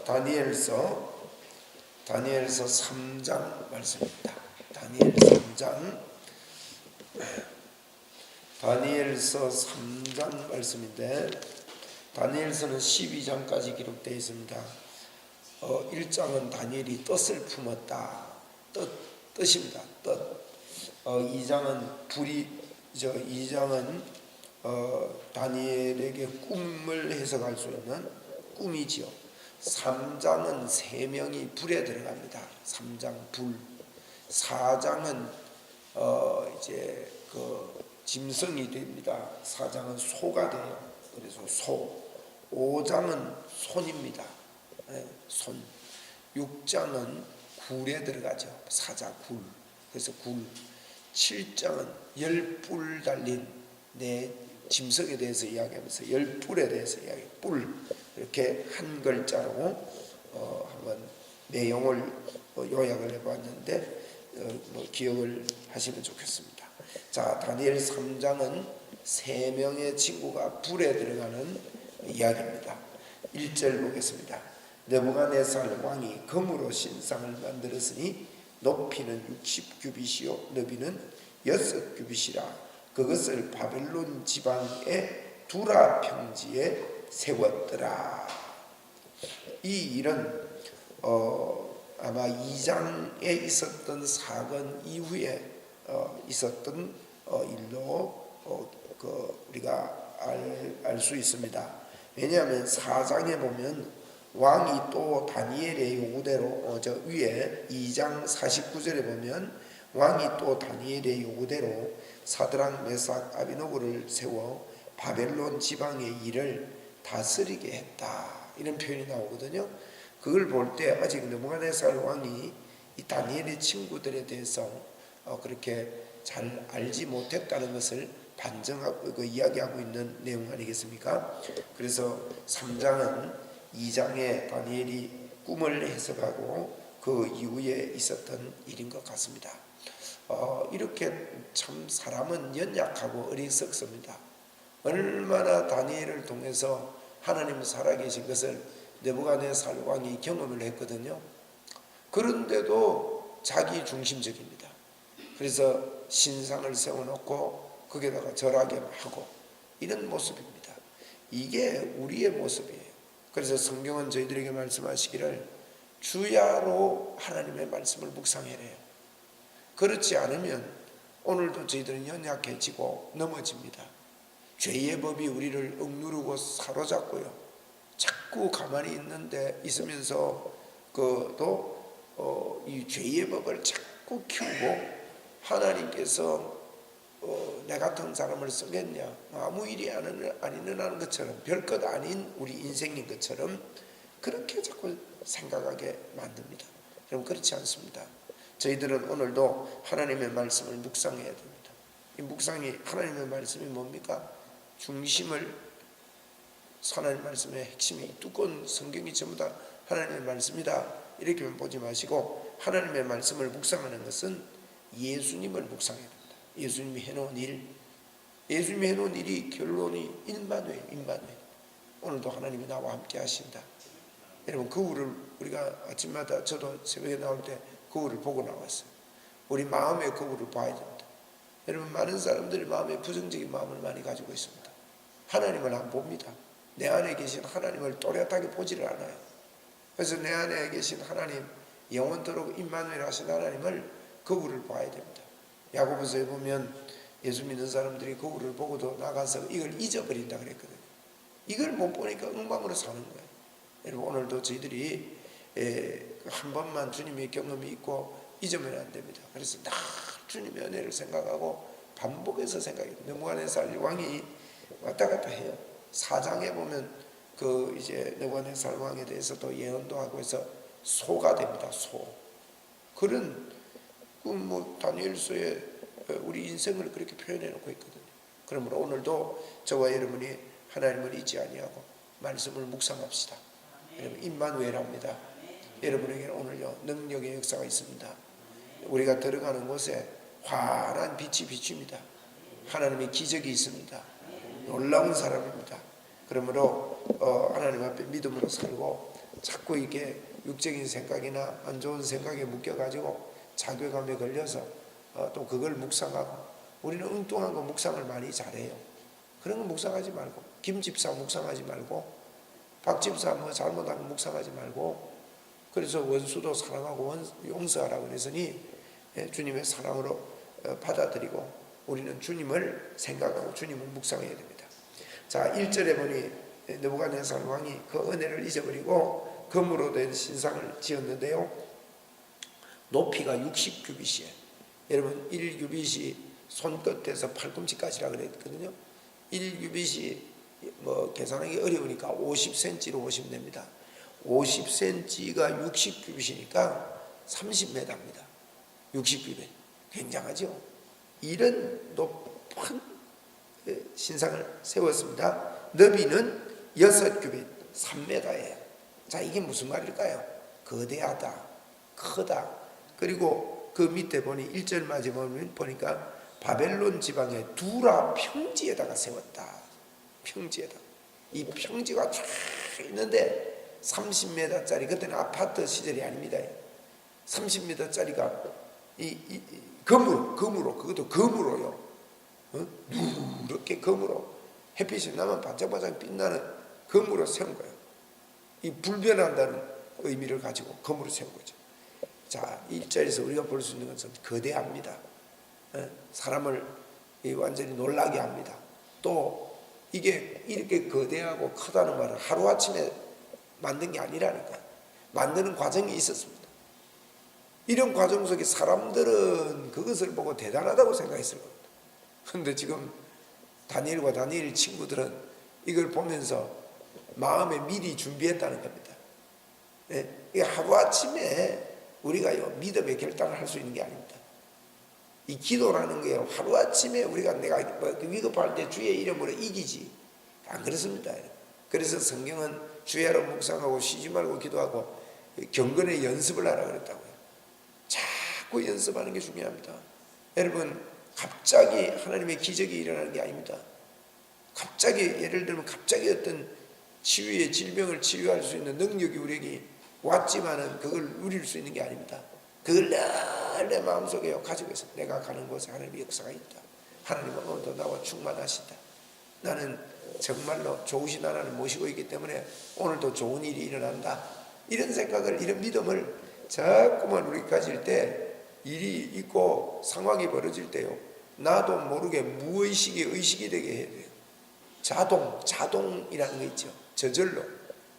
다니엘서 3장 말씀입니다. 다니엘서 3장 말씀인데, 다니엘서는 12장까지 기록되어 있습니다. 1장은 다니엘이 뜻을 품었다. 뜻입니다. 뜻. 2장은 2장은 다니엘에게 꿈을 해석할 수 있는 꿈이지요. 3장은 3명이 불에 들어갑니다. 3장 불. 4장은 이제 짐승이 됩니다. 4장은 소가 돼요. 그래서 소. 5장은 손입니다. 손. 6장은 굴에 들어가죠. 사자 굴. 그래서 굴. 7장은 10뿔 달린 짐승에 대해서 이야기하면서 10뿔에 대해서 이야기해요. 뿔. 이렇게 한 글자로 한번 내용을 요약을 해봤는데 기억을 하시면 좋겠습니다. 자, 다니엘 3장은 3명의 친구가 불에 들어가는 이야기입니다. 1절 보겠습니다. 느부갓네살 왕이 금으로 신상을 만들었으니 높이는 60규빗이요 너비는 6규빗이라. 그것을 바벨론 지방의 두라 평지에 세웠더라. 이 일은 아마 2장에 있었던 사건 이후에 있었던 일로 우리가 알 수 있습니다. 왜냐하면 4장에 보면 왕이 또 다니엘의 요구대로 저 위에 2장 49절에 보면 왕이 또 다니엘의 요구대로 사드락 메삭 아비노고를 세워 바벨론 지방의 일을 다스리게 했다. 이런 표현이 나오거든요. 그걸 볼 때 아직 느부갓네살 왕이 이 다니엘의 친구들에 대해서 그렇게 잘 알지 못했다는 것을 반증하고 이야기하고 있는 내용 아니겠습니까? 그래서 3장은 2장에 다니엘이 꿈을 해석하고 그 이후에 있었던 일인 것 같습니다. 이렇게 참 사람은 연약하고 어리석습니다. 얼마나 다니엘을 통해서 하나님 살아계신 것을 느부갓네살 왕이 경험을 했거든요. 그런데도 자기 중심적입니다. 그래서 신상을 세워놓고 거기다가 절하게 하고 이런 모습입니다. 이게 우리의 모습이에요. 그래서 성경은 저희들에게 말씀하시기를 주야로 하나님의 말씀을 묵상해래요. 그렇지 않으면 오늘도 저희들은 연약해지고 넘어집니다. 죄의 법이 우리를 억누르고 사로잡고요. 자꾸 가만히 있으면서 이 죄의 법을 자꾸 키우고 하나님께서 내 같은 사람을 쓰겠냐, 아무 일이 안 일어나는 것처럼 별것 아닌 우리 인생인 것처럼 그렇게 자꾸 생각하게 만듭니다. 여러분, 그렇지 않습니다. 저희들은 오늘도 하나님의 말씀을 묵상해야 됩니다. 이 묵상이 하나님의 말씀이 뭡니까? 중심을, 하나님의 말씀의 핵심이 두꺼운 성경이 전부 다 하나님의 말씀이다 이렇게만 보지 마시고 하나님의 말씀을 묵상하는 것은 예수님을 묵상해야 됩니다. 예수님이 해놓은 일이 결론이 임마누엘. 오늘도 하나님이 나와 함께 하신다. 여러분, 거울을 우리가 아침마다, 저도 새벽에 나올 때 거울을 보고 나왔어요. 우리 마음의 거울을 봐야 됩니다. 여러분, 많은 사람들이 마음에 부정적인 마음을 많이 가지고 있습니다. 하나님을 안 봅니다. 내 안에 계신 하나님을 또렷하게 보지를 않아요. 그래서 내 안에 계신 하나님, 영원토록 임마누엘 하신 하나님을 거울을 봐야 됩니다. 야고보서에 보면 예수 믿는 사람들이 거울을 보고도 나가서 이걸 잊어버린다 그랬거든요. 이걸 못 보니까 엉망으로 사는 거예요. 여러분, 오늘도 저희들이 한 번만 주님의 경험이 있고 잊으면 안 됩니다. 그래서 늘 주님의 은혜를 생각하고 반복해서 생각해요. 느부갓네살 왕이 왔다 갔다 해요. 4장에 보면 이제 느부갓네살 왕에 대해서도 예언도 하고 해서 소가 됩니다. 소. 그런 다니엘서에 우리 인생을 그렇게 표현해 놓고 있거든요. 그러므로 오늘도 저와 여러분이 하나님을 잊지 아니하고 말씀을 묵상합시다. 여러분, 임마누엘합니다. 여러분에게는 오늘요 능력의 역사가 있습니다. 우리가 들어가는 곳에 환한 빛이 비춥니다. 하나님의 기적이 있습니다. 놀라운 사람입니다. 그러므로 하나님 앞에 믿음으로 살고 자꾸 이렇게 육적인 생각이나 안 좋은 생각에 묶여가지고 자괴감에 걸려서 또 그걸 묵상하고, 우리는 엉뚱한 거 묵상을 많이 잘해요. 그런 거 묵상하지 말고, 김집사 묵상하지 말고, 박집사 뭐 잘못한 거 묵상하지 말고, 그래서 원수도 사랑하고 용서하라고 그랬으니 주님의 사랑으로 받아들이고, 우리는 주님을 생각하고 주님을 묵상해야 됩니다. 자, 1절에 보니 느부갓네살 왕이 그 은혜를 잊어버리고 금으로 된 신상을 지었는데요, 높이가 60규빗이에요. 여러분 1규빗이 손끝에서 팔꿈치까지라 그랬거든요. 1규빗이 뭐 계산하기 어려우니까 50cm로 보시면 됩니다. 50cm가 60규빗이니까 30m입니다. 60규빗 굉장하죠. 이런 높은 신상을 세웠습니다. 너비는 6규빗 3m예요. 자, 이게 무슨 말일까요? 거대하다, 크다. 그리고 그 밑에 보니 1절 마지 보니까 바벨론 지방의 두라 평지에다가 세웠다. 평지에다. 이 평지가 쫙 있는데 30m짜리, 그때는 아파트 시절이 아닙니다. 30m짜리가 금으로, 그것도 금으로요. 누렇게 금으로, 햇빛이 나면 반짝반짝 빛나는 금으로 세운 거예요. 이 불변한다는 의미를 가지고 금으로 세운 거죠. 자, 1절에서 우리가 볼 수 있는 것은 거대합니다. 사람을 완전히 놀라게 합니다. 또 이게 이렇게 거대하고 크다는 말은 하루아침에 만든 게 아니라니까. 만드는 과정이 있었습니다. 이런 과정 속에 사람들은 그것을 보고 대단하다고 생각했을 겁니다. 그런데 지금 다니엘과 다니엘 친구들은 이걸 보면서 마음에 미리 준비했다는 겁니다. 이게 하루아침에 우리가요 믿음의 결단을 할 수 있는 게 아닙니다. 이 기도라는 게요 하루아침에 우리가 내가 위급할 때 주의 이름으로 이기지, 안 그렇습니다. 그래서 성경은 주야로 묵상하고 쉬지 말고 기도하고 경건의 연습을 하라 그랬다고요. 자꾸 연습하는 게 중요합니다. 여러분, 갑자기 하나님의 기적이 일어나는 게 아닙니다. 갑자기, 예를 들면 갑자기 어떤 치유의 질병을 치유할 수 있는 능력이 우리에게 왔지만은 그걸 누릴 수 있는 게 아닙니다. 그걸 늘 내 마음속에 가지고 있어. 내가 가는 곳에 하나님의 역사가 있다. 하나님은 오늘도 나와 충만하시다. 나는 정말로 좋으신 하나님을 모시고 있기 때문에 오늘도 좋은 일이 일어난다. 이런 생각을, 이런 믿음을 자꾸만 우리 가질 때, 일이 있고 상황이 벌어질 때요, 나도 모르게 무의식이 의식이 되게 해야 돼요. 자동이라는 거 있죠. 저절로.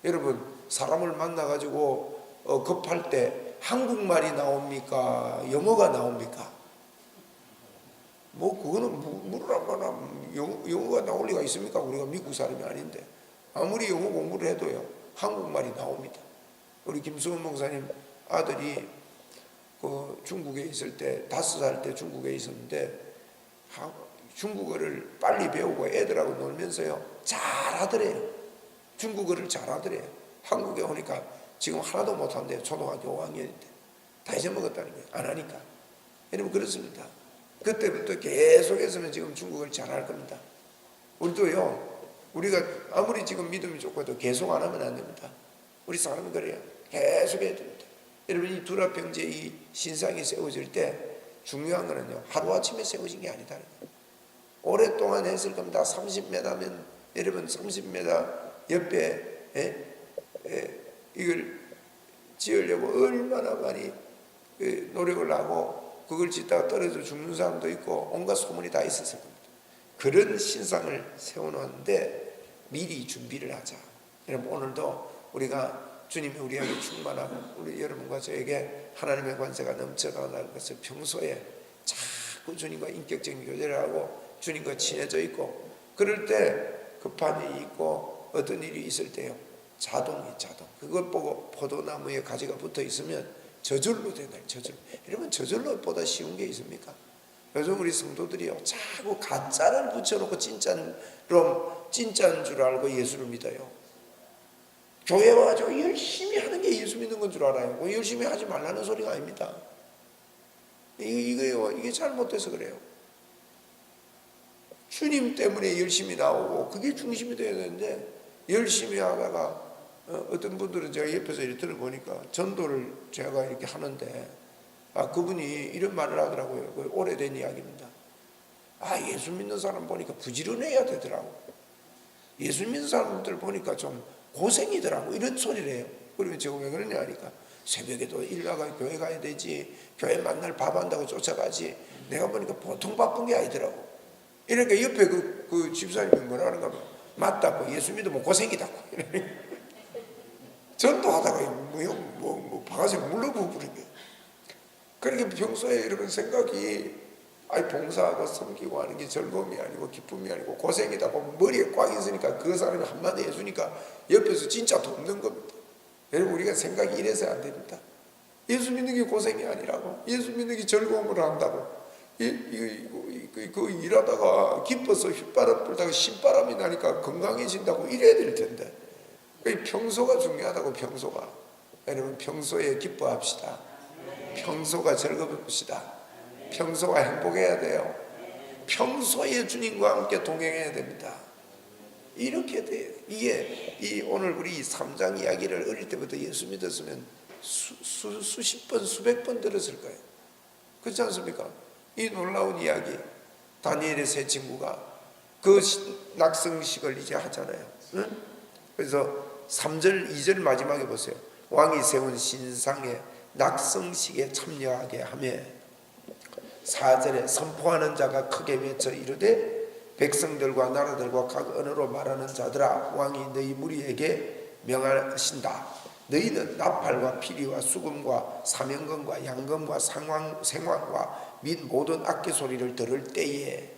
여러분, 사람을 만나가지고 급할 때 한국말이 나옵니까? 영어가 나옵니까? 뭐 그거는 물으라거나 영어가 나올 리가 있습니까? 우리가 미국 사람이 아닌데. 아무리 영어 공부를 해도요 한국말이 나옵니다. 우리 김수원 목사님 아들이 그 중국에 있을 때 5살 때 중국에 있었는데 중국어를 빨리 배우고 애들하고 놀면서요 잘하더래요. 중국어를 잘하더래요. 한국에 오니까 지금 하나도 못한대요. 초등학교 5학년인데 다 잊어먹었다는 거예요. 안 하니까. 여러분, 그렇습니다. 그때부터 계속해서는 지금 중국어를 잘할 겁니다. 우리도요, 우리가 아무리 지금 믿음이 좋고도 계속 안 하면 안 됩니다. 우리 사람은 그래요. 계속 해야 됩니다. 여러분, 이 두라 평지에 이 신상이 세워질 때 중요한 거는요 하루아침에 세워진 게 아니다는 거예요. 오랫동안 했을 겁니다. 30m면 여러분 30m 옆에 이걸 지으려고 얼마나 많이 노력을 하고 그걸 짓다가 떨어져 죽는 사람도 있고 온갖 소문이 다 있었을 겁니다. 그런 신상을 세워놓았는데 미리 준비를 하자. 여러분, 오늘도 우리가 주님이 우리에게 충만하고 우리 여러분과 저에게 하나님의 관세가 넘쳐나가는 것을 평소에 자꾸 주님과 인격적인 교제를 하고 주님과 친해져 있고, 그럴 때 급한 일이 있고 어떤 일이 있을 때요 자동. 그걸 보고 포도나무에 가지가 붙어 있으면 저절로 되나요? 저절로. 여러분, 저절로보다 쉬운 게 있습니까? 요즘 우리 성도들이요 자꾸 가짜를 붙여놓고 진짜인 줄 알고 예수를 믿어요. 교회 와가지고 열심히 하는 게 예수 믿는 건 줄 알아요. 열심히 하지 말라는 소리가 아닙니다. 이게 잘못돼서 그래요. 주님 때문에 열심히 나오고 그게 중심이 되어야 되는데, 열심히 하다가 어떤 분들은 제가 옆에서 이렇게 들어보니까 전도를 제가 이렇게 하는데 그분이 이런 말을 하더라고요. 그 오래된 이야기입니다. 예수 믿는 사람 보니까 부지런해야 되더라고. 예수 믿는 사람들 보니까 좀 고생이더라고. 이런 소리를 해요. 그러면 제가 왜 그러냐 하니까 새벽에도 일 나가 교회 가야 되지, 교회 만날 밥 한다고 쫓아가지, 내가 보니까 보통 바쁜 게 아니더라고. 이러니까 옆에 그 집사님이 뭐라 하는가 봐. 맞다고, 예수 믿으면 고생이다고. 전도하다가 바가지 물러부부는 게. 그러니까 평소에 이런 생각이 봉사하고 섬기고 하는 게 즐거움이 아니고 기쁨이 아니고 고생이다고 머리에 꽉 있으니까 그 사람이 한마디 해주니까 옆에서 진짜 돕는 겁니다. 여러분, 우리가 생각이 이래서 안 됩니다. 예수 믿는 게 고생이 아니라고, 예수 믿는 게 즐거움을 한다고, 그 일하다가 기뻐서 휘바람 불다가 신바람이 나니까 건강해진다고 이래야 될 텐데, 평소가 중요하다고. 평소가. 여러분, 평소에 기뻐합시다. 평소가 즐거웁시다. 평소가 행복해야 돼요. 평소에 주님과 함께 동행해야 됩니다. 이렇게 돼요. 이게 오늘 우리 3장 이야기를 어릴 때부터 예수 믿었으면 수십 번, 수백 번 들었을 거예요. 그렇지 않습니까? 이 놀라운 이야기, 다니엘의 세 친구가 그 낙성식을 이제 하잖아요. 응? 그래서 3절, 2절 마지막에 보세요. 왕이 세운 신상의 낙성식에 참여하게 하며 4절에 선포하는 자가 크게 외쳐 이르되 백성들과 나라들과 각 언어로 말하는 자들아, 왕이 너희 무리에게 명하신다. 너희는 나팔과 피리와 수금과 사명금과 양금과 생황과 및 모든 악기 소리를 들을 때에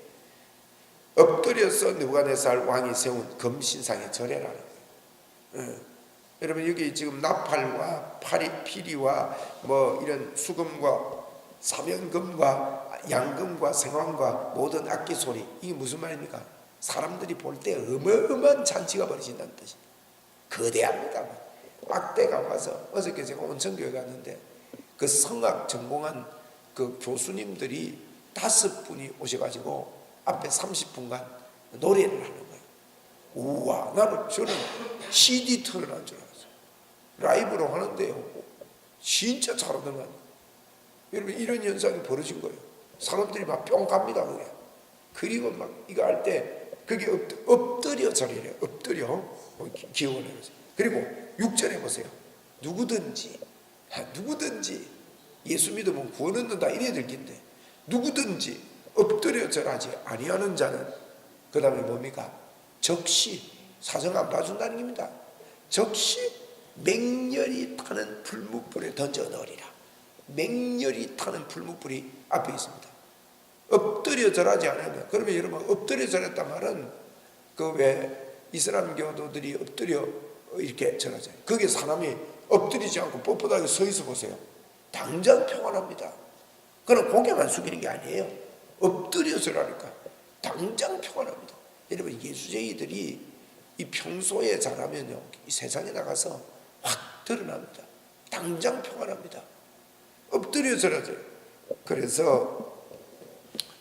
엎드려서 느부갓네살 왕이 세운 금신상에 절해라는 거예요. 여러분, 여기 지금 나팔과 피리와 이런 수금과 사명금과 양금과 생황과 모든 악기 소리, 이게 무슨 말입니까? 사람들이 볼 때 어마어마한 잔치가 벌어진다는 뜻이에요. 거대합니다. 악대가 와서, 어저께 제가 온천교회 갔는데 그 성악 전공한 그 교수님들이 5분이 오셔가지고 앞에 30분간 노래를 하는 거예요. 우와, 저는 CD 틀어놓은 줄 알았어요. 라이브로 하는데요, 진짜 잘하더만. 여러분, 이런 현상이 벌어진 거예요. 사람들이 막 뿅 갑니다. 그래. 그리고 막 이거 할 때 그게 엎드려 절이래요. 엎드려 기원을 해보세요. 그리고 6절에 보세요. 누구든지 예수 믿으면 구원 얻는다 이래야 될 텐데, 누구든지 엎드려 절하지 아니하는 자는, 그 다음에 뭡니까? 적시, 사정 안 봐준다는 겁니다. 적시 맹렬히 타는 풀무불에 던져 넣으리라. 맹렬히 타는 풀무불이 앞에 있습니다. 엎드려 절하지 않으면, 그러면 여러분, 엎드려 절했단 말은 그 왜 이슬람교도들이 엎드려 이렇게 절하잖아요. 거기에 사람이 엎드리지 않고 뻣뻣하게 서 있어 보세요. 당장 평안합니다. 그럼 고개만 숙이는 게 아니에요. 엎드려 절하니까 당장 평안합니다. 여러분, 예수쟁이들이 이 평소에 잘하면요, 이 세상에 나가서 확 드러납니다. 당장 평안합니다. 엎드려 절하죠. 그래서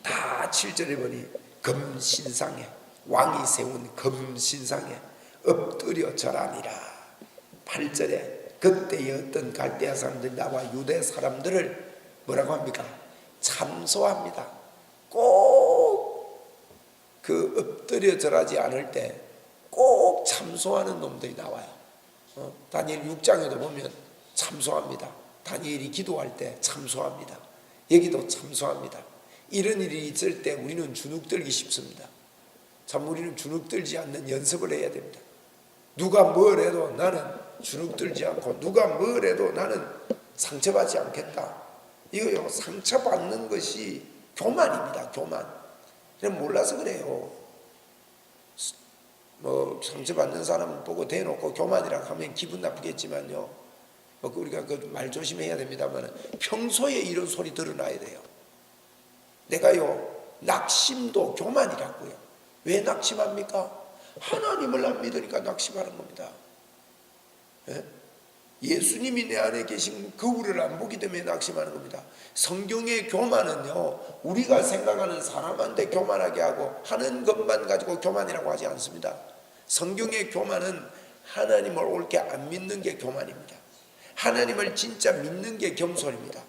다 7절에 보니 금신상에, 왕이 세운 금신상에 엎드려 절하니라. 8절에 그때의 어떤 갈대아 사람들이 나와 유대 사람들을 뭐라고 합니까? 참소합니다. 꼭 그 엎드려 절하지 않을 때 꼭 참소하는 놈들이 나와요. 다니엘 6장에도 보면 참소합니다. 다니엘이 기도할 때 참소합니다. 여기도 참소합니다. 이런 일이 있을 때 우리는 주눅들기 쉽습니다. 참, 우리는 주눅들지 않는 연습을 해야 됩니다. 누가 뭘 해도 나는 주눅들지 않고, 누가 뭘 해도 나는 상처받지 않겠다. 이거요, 상처받는 것이 교만입니다. 교만. 그냥 몰라서 그래요. 상처받는 사람 보고 대놓고 교만이라고 하면 기분 나쁘겠지만요, 우리가 그 말 조심해야 됩니다만 평소에 이런 소리 들어놔야 돼요. 내가요, 낙심도 교만이라고요. 왜 낙심합니까? 하나님을 안 믿으니까 낙심하는 겁니다. 예수님이 내 안에 계신 거울을 안 보기 때문에 낙심하는 겁니다. 성경의 교만은요, 우리가 생각하는 사람한테 교만하게 하고 하는 것만 가지고 교만이라고 하지 않습니다. 성경의 교만은 하나님을 옳게 안 믿는 게 교만입니다. 하나님을 진짜 믿는 게 겸손입니다.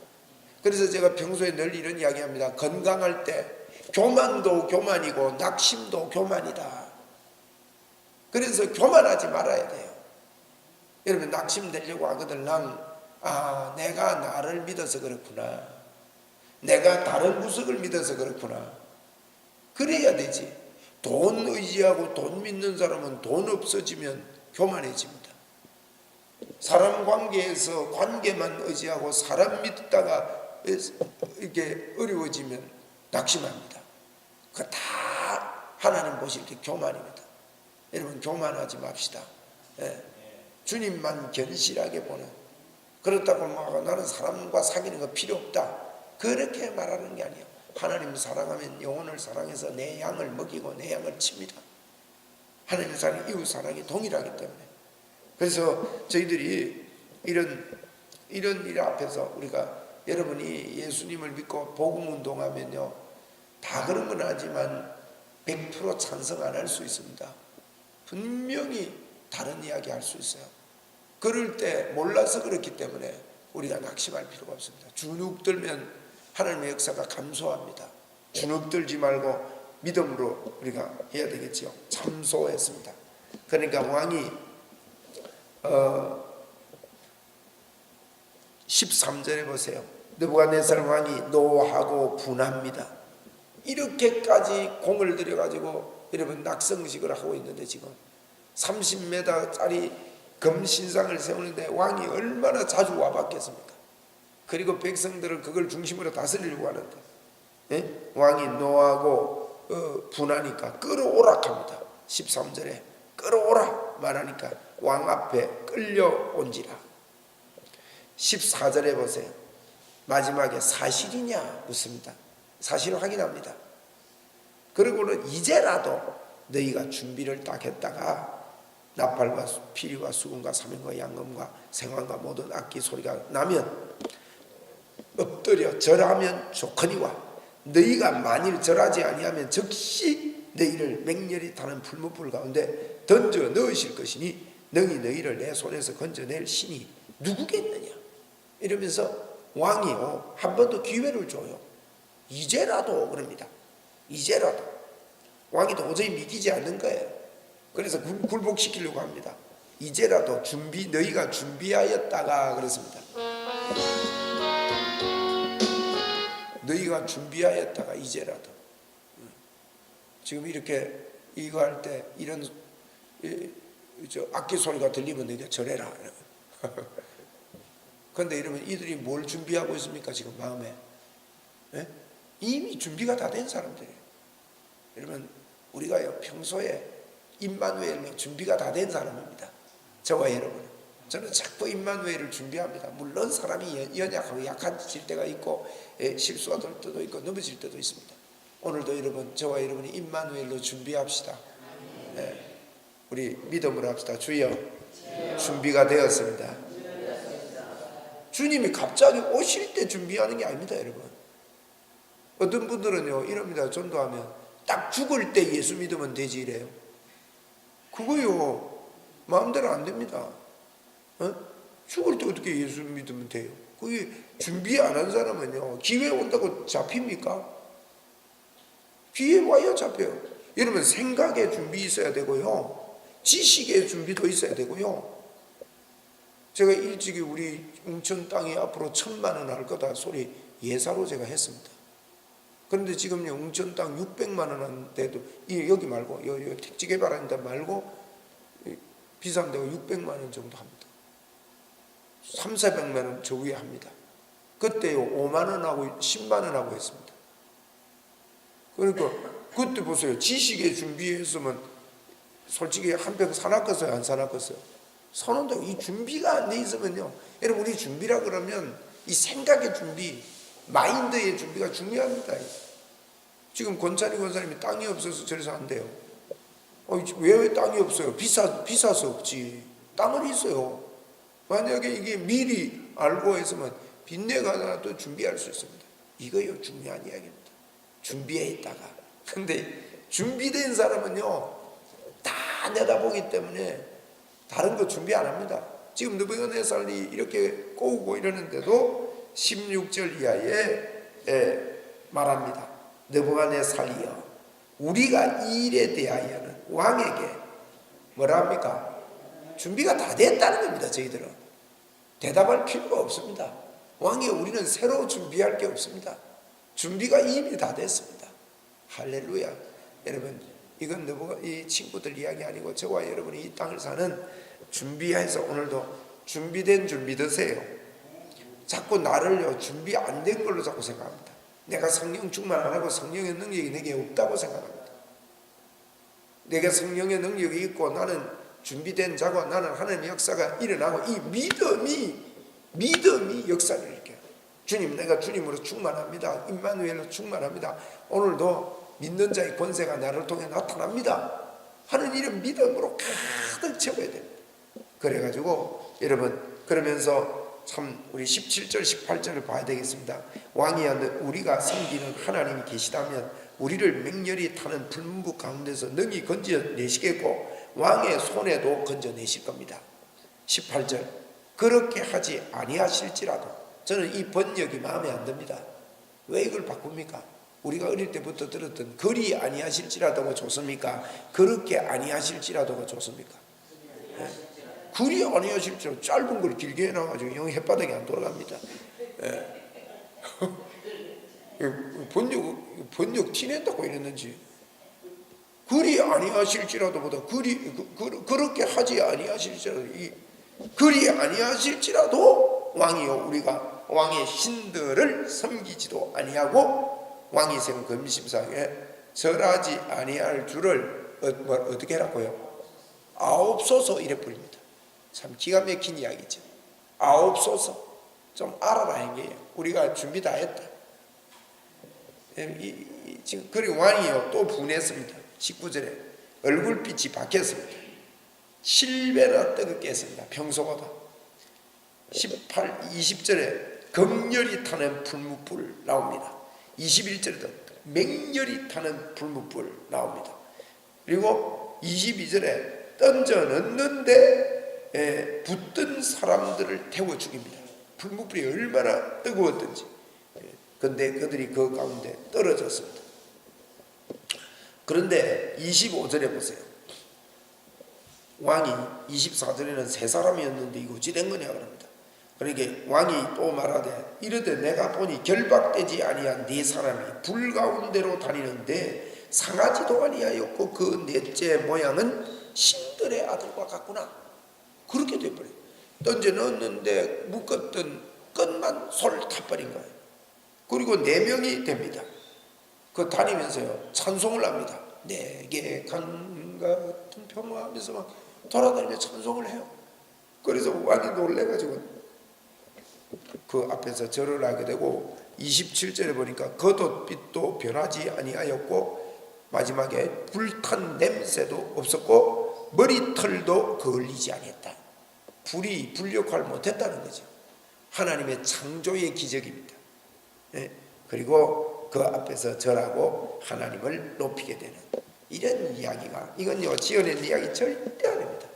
그래서 제가 평소에 늘 이런 이야기합니다. 건강할 때 교만도 교만이고 낙심도 교만이다. 그래서 교만하지 말아야 돼요. 여러분 낙심되려고 하거든. 내가 나를 믿어서 그렇구나. 내가 다른 구석을 믿어서 그렇구나. 그래야 되지. 돈 의지하고 돈 믿는 사람은 돈 없어지면 교만해집니다. 사람 관계에서 관계만 의지하고 사람 믿다가 이게 어려워지면 낙심합니다. 그 다 하나님 보실 때 교만입니다. 여러분 교만하지 맙시다. 주님만 견실하게 보는. 그렇다고 나는 사람과 사귀는 거 필요 없다 그렇게 말하는 게 아니에요. 하나님 사랑하면 영혼을 사랑해서 내 양을 먹이고 내 양을 칩니다. 하나님 사랑, 이웃 사랑이 동일하기 때문에. 그래서 저희들이 이런 일 앞에서 우리가 여러분이 예수님을 믿고 복음 운동하면요 다 그런 건 아니지만 100% 찬성 안 할 수 있습니다. 분명히 다른 이야기 할 수 있어요. 그럴 때 몰라서 그렇기 때문에 우리가 낙심할 필요가 없습니다. 주눅 들면 하나님의 역사가 감소합니다. 주눅 들지 말고 믿음으로 우리가 해야 되겠죠. 참소했습니다. 그러니까 왕이 13절에 보세요. 느부갓네살 왕이 노하고 분합니다. 이렇게까지 공을 들여가지고 여러분 낙성식을 하고 있는데 지금 30m짜리 금신상을 세우는데 왕이 얼마나 자주 와봤겠습니까? 그리고 백성들은 그걸 중심으로 다스리려고 하는데 왕이 노하고 분하니까 끌어오라 합니다. 13절에 끌어오라 말하니까 왕 앞에 끌려온지라. 14절에 보세요. 마지막에 사실이냐 묻습니다. 사실을 확인합니다. 그리고는 이제라도 너희가 준비를 딱 했다가 나팔과 피리와 수금과 사명과 양금과 생황과 모든 악기 소리가 나면 엎드려 절하면 좋거니와 너희가 만일 절하지 아니하면 즉시 너희를 맹렬히 타는 풀무불 가운데 던져 넣으실 것이니 능히 너희를 내 손에서 건져낼 신이 누구겠느냐 이러면서 왕이요 한 번 더 기회를 줘요. 이제라도 그럽니다. 이제라도 왕이 도저히 믿기지 않는 거예요. 그래서 굴복시키려고 합니다. 이제라도 너희가 준비하였다가 그랬습니다. 너희가 준비하였다가 이제라도. 지금 이렇게 이거 할 때 이런 악기 소리가 들리면 너희가 절해라. 그런데 여러분 이들이 뭘 준비하고 있습니까? 지금 마음에 이미 준비가 다 된 사람들이에요. 여러분 우리가요 평소에 임마누엘로 준비가 다 된 사람입니다. 저와 여러분 저는 자꾸 임마누엘을 준비합니다. 물론 사람이 연약하고 약해질 때가 있고 실수가 될 때도 있고 넘어질 때도 있습니다. 오늘도 여러분 저와 여러분이 임마누엘로 준비합시다. 우리 믿음으로 합시다. 주여 준비가 되었습니다. 주님이 갑자기 오실 때 준비하는 게 아닙니다. 여러분 어떤 분들은요 이럽니다. 전도하면 딱 죽을 때 예수 믿으면 되지 이래요. 그거요 마음대로 안 됩니다. 죽을 때 어떻게 예수 믿으면 돼요? 그게 준비 안 한 사람은요 기회 온다고 잡힙니까? 기회 와야 잡혀요. 여러분 생각에 준비 있어야 되고요 지식의 준비도 있어야 되고요. 제가 일찍이 우리 웅천 땅이 앞으로 1,000만 원 할 거다 소리 예사로 제가 했습니다. 그런데 지금요 웅천 땅 600만 원 하는데도 여기 말고 요 택지 개발하는 데 말고 비싼 데가 600만 원 정도 합니다. 3,400만 원 저 위에 합니다. 그때요 5만 원하고 10만 원하고 했습니다. 그러니까 그때 보세요. 지식에 준비했으면 솔직히 한 평 사놨겠어요? 안 사놨겠어요? 사놓는다고. 이 준비가 안 돼 있으면요 여러분 우리 준비라 그러면 이 생각의 준비 마인드의 준비가 중요합니다. 지금 권찬희 권사님이 땅이 없어서 저래서 안 돼요. 왜 땅이 없어요? 비싸서 없지. 땅은 있어요. 만약에 이게 미리 알고 했으면 빚내가더라도 준비할 수 있습니다. 이거요 중요한 이야기입니다. 준비해 있다가. 근데 준비된 사람은요 다 내다보기 때문에 다른 거 준비 안 합니다. 지금 느부갓네살이 이렇게 꼬우고 이러는데도 16절 이하에 말합니다. 느부갓네살이여, 우리가 이 일에 대하여는 왕에게 뭐라 합니까? 준비가 다 됐다는 겁니다. 저희들은 대답할 필요가 없습니다. 왕이 우리는 새로 준비할 게 없습니다. 준비가 이미 다 됐습니다. 할렐루야. 여러분, 이건 이 친구들 이야기 아니고 저와 여러분이 이 땅을 사는 준비해서 오늘도 준비된 줄 믿으세요. 자꾸 나를요 준비 안 된 걸로 자꾸 생각합니다. 내가 성령 충만 안 하고 성령의 능력이 내게 없다고 생각합니다. 내가 성령의 능력이 있고 나는 준비된 자고 나는 하나님의 역사가 일어나고 이 믿음이 역사를 일으켜요. 주님, 내가 주님으로 충만합니다. 임마누엘로 충만합니다. 오늘도 믿는 자의 권세가 나를 통해 나타납니다 하는 이런 믿음으로 가득 채워야 됩니다. 그래가지고 여러분, 그러면서 참 우리 17절 18절을 봐야 되겠습니다. 왕이여, 우리가 섬기는 하나님이 계시다면 우리를 맹렬히 타는 불문부 가운데서 능히 건져내시겠고 왕의 손에도 건져내실 겁니다. 18절, 그렇게 하지 아니하실지라도. 저는 이 번역이 마음에 안 듭니다. 왜 이걸 바꿉니까? 우리가 어릴 때부터 들었던 그리 아니하실지라도가 좋습니까? 그렇게 아니하실지라도가 좋습니까? 네. 그리 아니하실지라도 짧은 걸 길게 해놔가지고 영 햇바닥이 안 돌아갑니다. 네. 번역 티낸다고 이랬는지. 그리 아니하실지라도보다 그렇게 하지 아니하실지라도, 그리 아니하실지라도 왕이요, 우리가 왕의 신들을 섬기지도 아니하고 왕이 세운 금심상에 절하지 아니할 줄을 어떻게 하라고요? 아옵소서 이래 부릅니다. 참 기가 막힌 이야기죠. 아옵소서, 좀 알아라 행게요. 우리가 준비 다 했다. 지금 그리고 왕이요 또 분했습니다. 19절에 얼굴빛이 바뀌었습니다. 7배나 뜨겁게 했습니다. 평소보다. 20절에 극렬히 타는 불무불 나옵니다. 21절에도 맹렬히 타는 불무불 나옵니다. 그리고 22절에 던져 넣는데 붙든 사람들을 태워 죽입니다. 불무불이 얼마나 뜨거웠던지. 그런데 그들이 그 가운데 떨어졌습니다. 그런데 25절에 보세요. 왕이 24절에는 세 사람이었는데 이거 어찌 된 거냐 그럽니다. 그러니까 왕이 또 말하되 이르되 내가 보니 결박되지 아니한 네 사람이 불 가운데로 다니는데 상하지도 아니하였고 그 넷째 모양은 신들의 아들과 같구나. 그렇게 돼버려요. 던져 넣었는데 묶었던 끝만 솔 타버린 거예요. 그리고 4명이 됩니다. 그 다니면서요 찬송을 합니다. 내게 강 같은 평화하면서 막 돌아다니며 찬송을 해요. 그래서 왕이 놀래가지고 그 앞에서 절을 하게 되고 27절에 보니까 겉옷빛도 변하지 아니하였고 마지막에 불탄 냄새도 없었고 머리털도 그을리지 아니했다. 불이 불역할 못했다는 거죠. 하나님의 창조의 기적입니다. 네? 그리고 그 앞에서 절하고 하나님을 높이게 되는 이런 이야기가, 이건요 지어낸 이야기 절대 아닙니다.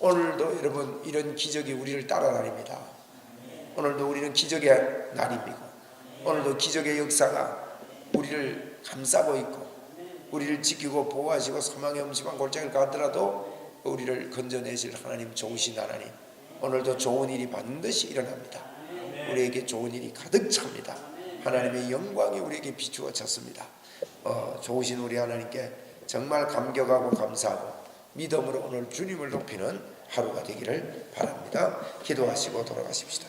오늘도 여러분 이런 기적이 우리를 따라다닙니다. 오늘도 우리는 기적의 날입니다. 오늘도 기적의 역사가 우리를 감싸고 있고 우리를 지키고 보호하시고 사망의 음침한 골짜기를 가더라도 우리를 건져내실 하나님, 좋으신 하나님, 오늘도 좋은 일이 반드시 일어납니다. 우리에게 좋은 일이 가득 찹니다. 하나님의 영광이 우리에게 비추어졌습니다. 좋으신 우리 하나님께 정말 감격하고 감사하고 믿음으로 오늘 주님을 높이는 하루가 되기를 바랍니다. 기도하시고 돌아가십시다.